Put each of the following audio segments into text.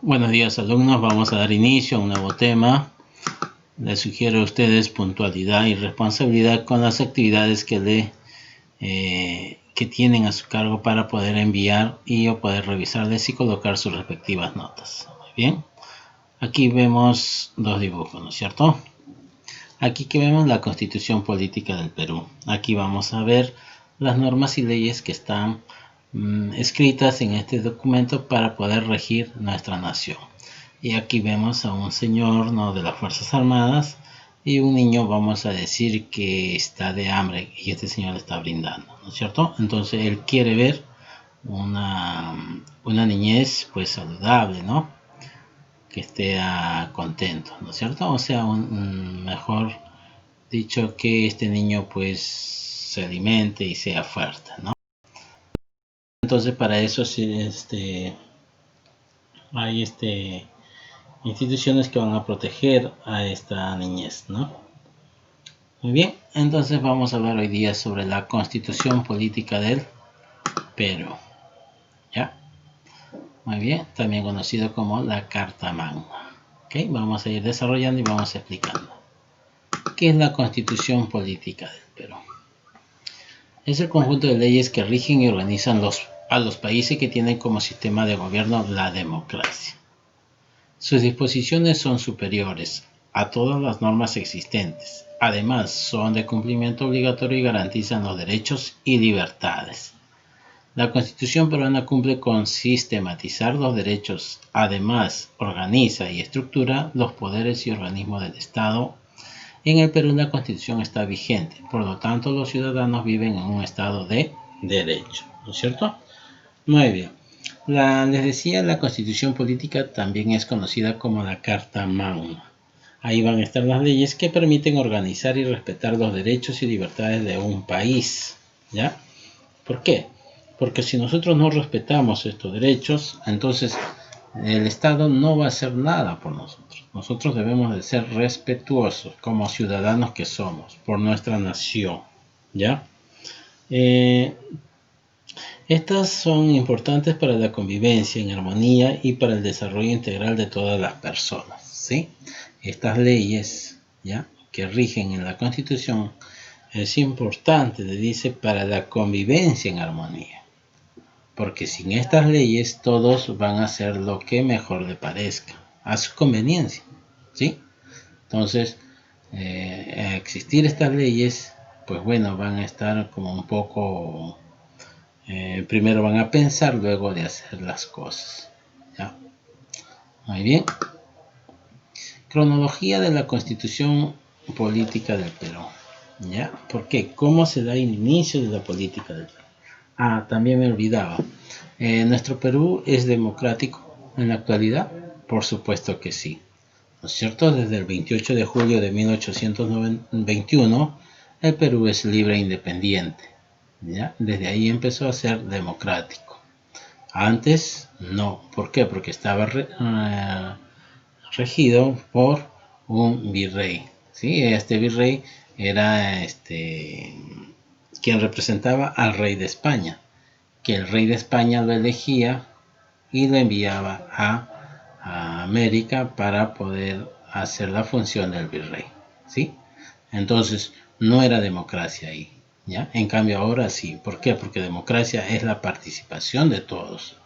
Buenos días, alumnos. Vamos a dar inicio a un nuevo tema. Les sugiero a ustedes puntualidad y responsabilidad con las actividades que tienen a su cargo para poder enviar o poder revisarles y colocar sus respectivas notas. Muy bien. Aquí vemos dos dibujos, ¿no es cierto? Aquí que vemos la Constitución Política del Perú. Aquí vamos a ver las normas y leyes que están escritas en este documento para poder regir nuestra nación. Y aquí vemos a un señor, ¿no?, de las Fuerzas Armadas, y un niño, vamos a decir, que está de hambre y este señor le está brindando, ¿no es cierto? Entonces él quiere ver una niñez pues saludable, ¿no? Que esté contento, ¿no es cierto? O sea, mejor dicho, que este niño pues se alimente y sea fuerte, ¿no? Entonces para eso sí, hay instituciones que van a proteger a esta niñez, ¿no? Muy bien, entonces vamos a hablar hoy día sobre la Constitución Política del Perú, ¿ya? Muy bien, también conocido como la Carta Magna. ¿Ok? Vamos a ir desarrollando y vamos explicando. ¿Qué es la Constitución Política del Perú? Es el conjunto de leyes que rigen y organizan a los países que tienen como sistema de gobierno la democracia. Sus disposiciones son superiores a todas las normas existentes. Además, son de cumplimiento obligatorio y garantizan los derechos y libertades. La Constitución peruana cumple con sistematizar los derechos. Además, organiza y estructura los poderes y organismos del Estado. En el Perú la Constitución está vigente, por lo tanto los ciudadanos viven en un estado de derecho, ¿no es cierto? Muy bien. Les decía, la Constitución Política también es conocida como la Carta Magna. Ahí van a estar las leyes que permiten organizar y respetar los derechos y libertades de un país, ¿ya? ¿Por qué? Porque si nosotros no respetamos estos derechos, entonces el Estado no va a hacer nada por nosotros. Nosotros debemos de ser respetuosos como ciudadanos que somos por nuestra nación, ¿ya? Estas son importantes para la convivencia en armonía y para el desarrollo integral de todas las personas, ¿sí? Estas leyes, ¿ya?, que rigen en la Constitución, es importante, le dice, para la convivencia en armonía. Porque sin estas leyes todos van a hacer lo que mejor le parezca, a su conveniencia, ¿sí? Entonces, existir estas leyes, pues bueno, van a estar como un poco... primero van a pensar, luego de hacer las cosas, ¿ya? Muy bien. Cronología de la Constitución Política del Perú, ¿ya? ¿Por qué? ¿Cómo se da el inicio de la política del Perú? También me olvidaba. ¿Nuestro Perú es democrático en la actualidad? Por supuesto que sí, ¿no es cierto? Desde el 28 de julio de 1821, el Perú es libre e independiente, ¿ya? Desde ahí empezó a ser democrático. Antes no. ¿Por qué? Porque estaba regido por un virrey, ¿sí? Este virrey era quien representaba al rey de España, que el rey de España lo elegía y lo enviaba a América para poder hacer la función del virrey, ¿sí? Entonces no era democracia ahí, ¿ya? En cambio ahora sí. ¿Por qué? Porque democracia es la participación de todos,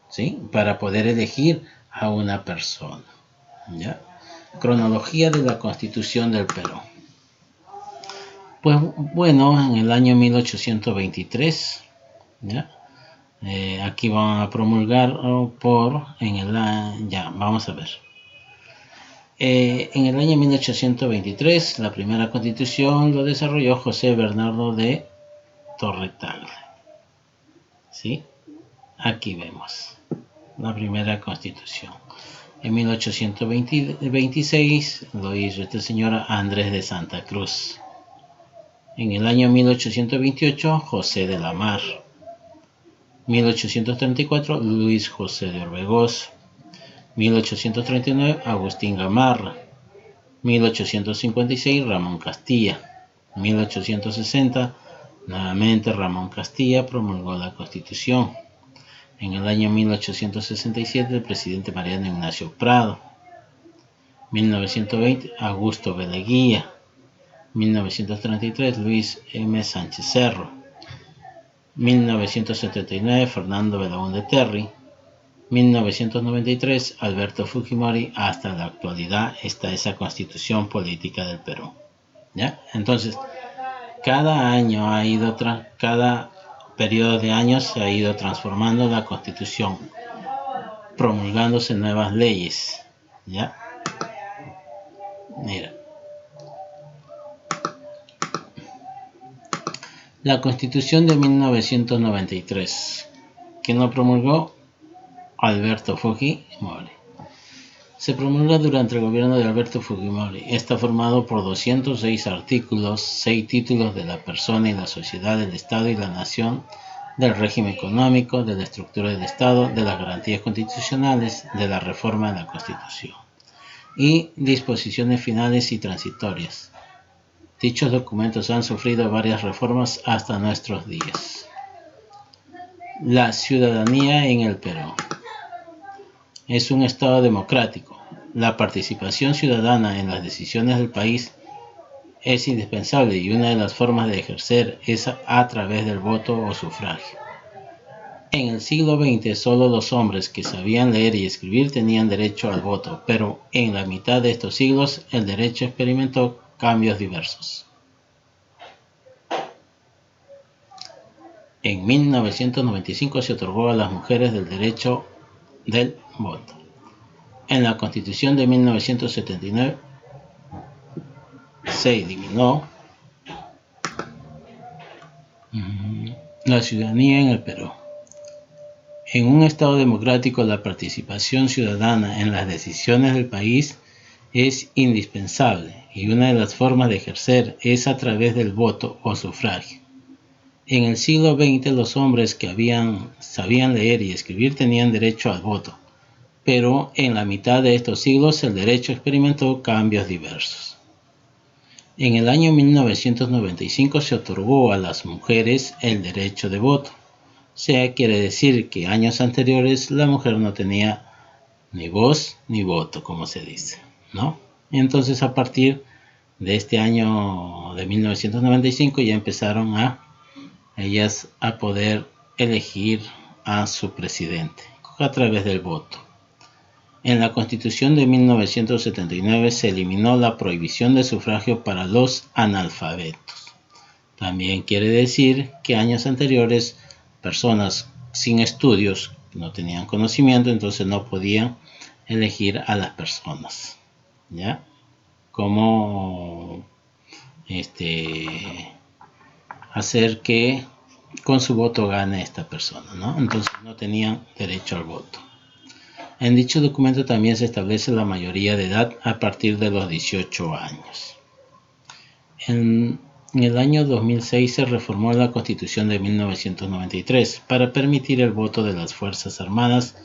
¿sí?, para poder elegir a una persona, ¿ya? Cronología de la Constitución del Perú. Pues bueno, en el año 1823, ¿ya? Aquí van a promulgar vamos a ver. En el año 1823, la primera constitución lo desarrolló José Bernardo de Torre-Tagle, ¿sí? Aquí vemos la primera constitución. En 1826 lo hizo este señor Andrés de Santa Cruz. En el año 1828, José de la Mar. 1834, Luis José de Orbegoz. 1839, Agustín Gamarra. 1856, Ramón Castilla. 1860, nuevamente Ramón Castilla promulgó la Constitución. En el año 1867 el presidente Mariano Ignacio Prado. 1920 Augusto B. Leguía. 1933 Luis M. Sánchez Cerro. 1979 Fernando Belaúnde Terry. 1993 Alberto Fujimori. Hasta la actualidad está esa constitución política del Perú. ¿Ya? Entonces, cada año cada periodo de años se ha ido transformando la constitución, promulgándose nuevas leyes. ¿Ya? Mira. La Constitución de 1993, que no promulgó Alberto Fujimori. Se promulga durante el gobierno de Alberto Fujimori. Está formado por 206 artículos, 6 títulos de la persona y la sociedad, del Estado y la nación, del régimen económico, de la estructura del Estado, de las garantías constitucionales, de la reforma de la Constitución y disposiciones finales y transitorias. Dichos documentos han sufrido varias reformas hasta nuestros días. La ciudadanía en el Perú. Es un Estado democrático. La participación ciudadana en las decisiones del país es indispensable y una de las formas de ejercer es a través del voto o sufragio. En el siglo XX solo los hombres que sabían leer y escribir tenían derecho al voto, pero en la mitad de estos siglos el derecho experimentó cambios diversos. En 1995 se otorgó a las mujeres el derecho del voto. En la Constitución de 1979 se eliminó la ciudadanía en el Perú. En un Estado democrático, la participación ciudadana en las decisiones del país es indispensable y una de las formas de ejercer es a través del voto o sufragio. En el siglo XX los hombres que sabían leer y escribir tenían derecho al voto, pero en la mitad de estos siglos el derecho experimentó cambios diversos. En el año 1995 se otorgó a las mujeres el derecho de voto. O sea, quiere decir que años anteriores la mujer no tenía ni voz ni voto, como se dice, ¿no? Entonces a partir de este año de 1995 ya empezaron ellas a poder elegir a su presidente a través del voto. En la Constitución de 1979 se eliminó la prohibición de sufragio para los analfabetos. También quiere decir que años anteriores personas sin estudios no tenían conocimiento, entonces no podían elegir a las personas, ¿ya? Como hacer que con su voto gane esta persona, ¿no? Entonces no tenían derecho al voto. En dicho documento también se establece la mayoría de edad a partir de los 18 años. En el año 2006 se reformó la Constitución de 1993 para permitir el voto de las Fuerzas Armadas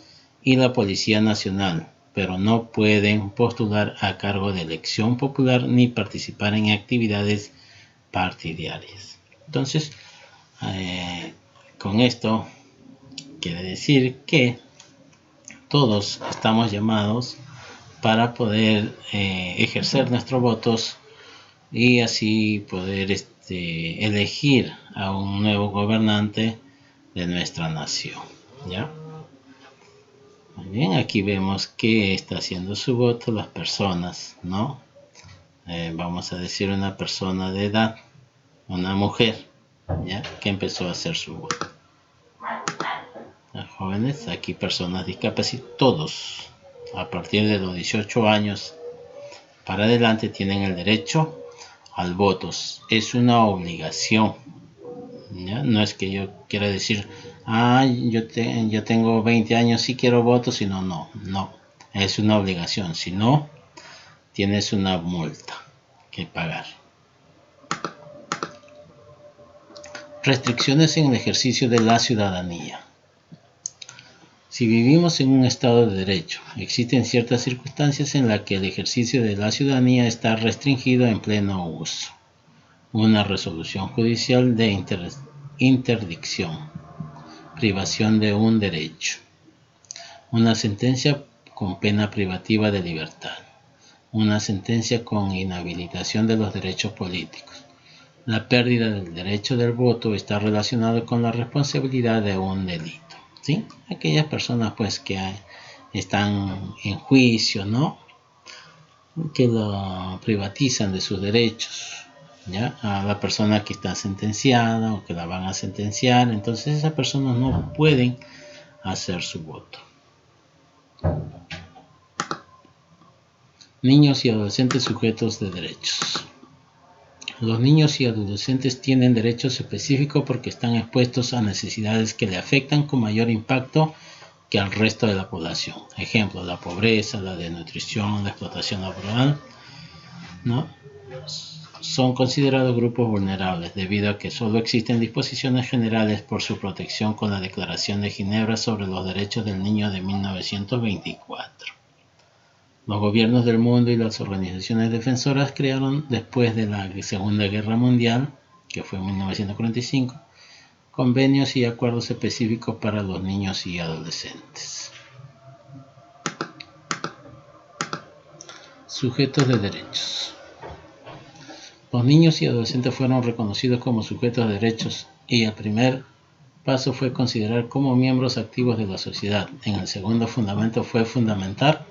y la Policía Nacional, pero no pueden postular a cargo de elección popular ni participar en actividades partidarias. Entonces, con esto quiere decir que todos estamos llamados para poder ejercer nuestros votos y así poder elegir a un nuevo gobernante de nuestra nación, ¿ya? Muy bien, aquí vemos que está haciendo su voto las personas, ¿no? Vamos a decir una persona de edad, una mujer, ¿ya? Que empezó a hacer su voto. Los jóvenes, aquí personas discapacitadas, todos a partir de los 18 años para adelante tienen el derecho al voto. Es una obligación, ¿ya? No es que yo quiera decir, yo tengo 20 años, sí quiero voto, sino no, es una obligación, si no, tienes una multa que pagar. Restricciones en el ejercicio de la ciudadanía. Si vivimos en un Estado de Derecho, existen ciertas circunstancias en las que el ejercicio de la ciudadanía está restringido en pleno uso. Una resolución judicial de interdicción. privación de un derecho, una sentencia con pena privativa de libertad, una sentencia con inhabilitación de los derechos políticos. La pérdida del derecho del voto está relacionada con la responsabilidad de un delito, ¿sí? Aquellas personas pues que están en juicio, ¿no? Que lo privatizan de sus derechos, ¿ya? A la persona que está sentenciada o que la van a sentenciar, entonces esas personas no pueden hacer su voto. Niños y adolescentes sujetos de derechos. Los niños y adolescentes tienen derechos específicos porque están expuestos a necesidades que le afectan con mayor impacto que al resto de la población. Ejemplo, la pobreza, la desnutrición, la explotación laboral, ¿no? Son considerados grupos vulnerables debido a que solo existen disposiciones generales por su protección con la Declaración de Ginebra sobre los Derechos del Niño de 1924. Los gobiernos del mundo y las organizaciones defensoras crearon después de la Segunda Guerra Mundial, que fue en 1945, convenios y acuerdos específicos para los niños y adolescentes. Sujetos de derechos. Los niños y adolescentes fueron reconocidos como sujetos de derechos y el primer paso fue considerar como miembros activos de la sociedad. En el segundo fundamento fue fundamentar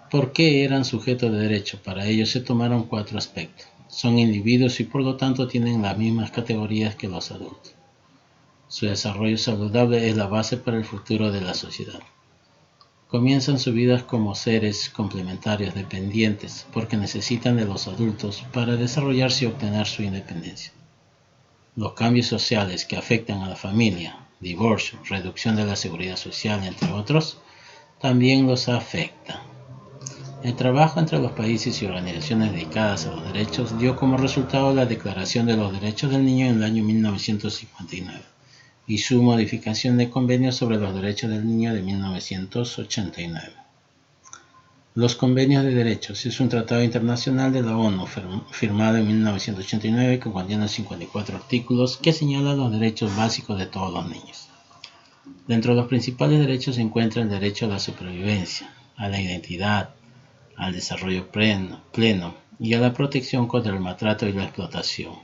por qué eran sujetos de derecho. Para ello se tomaron 4 aspectos. Son individuos y por lo tanto tienen las mismas categorías que los adultos. Su desarrollo saludable es la base para el futuro de la sociedad. Comienzan su vida como seres complementarios dependientes porque necesitan de los adultos para desarrollarse y obtener su independencia. Los cambios sociales que afectan a la familia, divorcio, reducción de la seguridad social, entre otros, también los afectan. El trabajo entre los países y organizaciones dedicadas a los derechos dio como resultado la Declaración de los Derechos del Niño en el año 1959 y su modificación de Convenio sobre los Derechos del Niño de 1989. Los Convenios de Derechos es un tratado internacional de la ONU firmado en 1989 que contiene 54 artículos que señalan los derechos básicos de todos los niños. Dentro de los principales derechos se encuentra el derecho a la supervivencia, a la identidad, al desarrollo pleno y a la protección contra el maltrato y la explotación.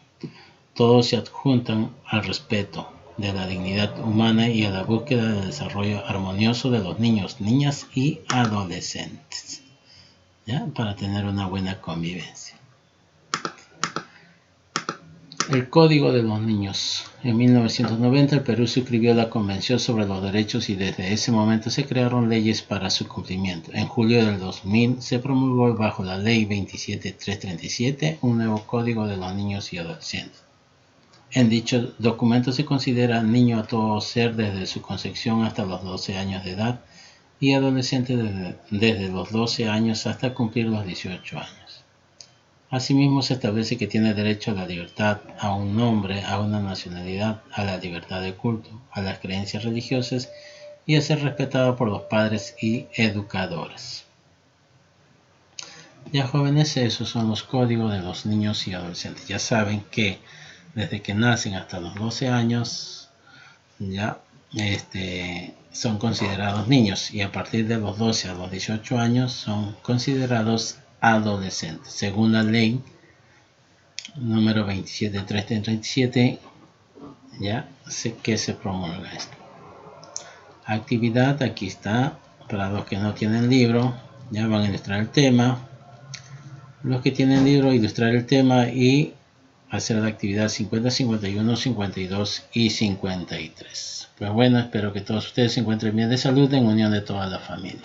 Todos se adjuntan al respeto de la dignidad humana y a la búsqueda del desarrollo armonioso de los niños, niñas y adolescentes, ¿ya? Para tener una buena convivencia. El Código de los Niños. En 1990 el Perú suscribió la Convención sobre los Derechos y desde ese momento se crearon leyes para su cumplimiento. En julio del 2000 se promulgó bajo la Ley 27337 un nuevo Código de los Niños y Adolescentes. En dicho documento se considera niño a todo ser desde su concepción hasta los 12 años de edad y adolescente desde los 12 años hasta cumplir los 18 años. Asimismo, se establece que tiene derecho a la libertad, a un nombre, a una nacionalidad, a la libertad de culto, a las creencias religiosas y a ser respetado por los padres y educadores. Ya jóvenes, esos son los códigos de los niños y adolescentes. Ya saben que desde que nacen hasta los 12 años ya son considerados niños y a partir de los 12 a los 18 años son considerados adolescentes, según la ley número 27337, ya sé que se promulga esto. Actividad, aquí está, para los que no tienen libro, ya van a ilustrar el tema. Los que tienen libro, ilustrar el tema y hacer la actividad 50, 51, 52 y 53. Pues bueno, espero que todos ustedes se encuentren bien de salud en unión de toda la familia.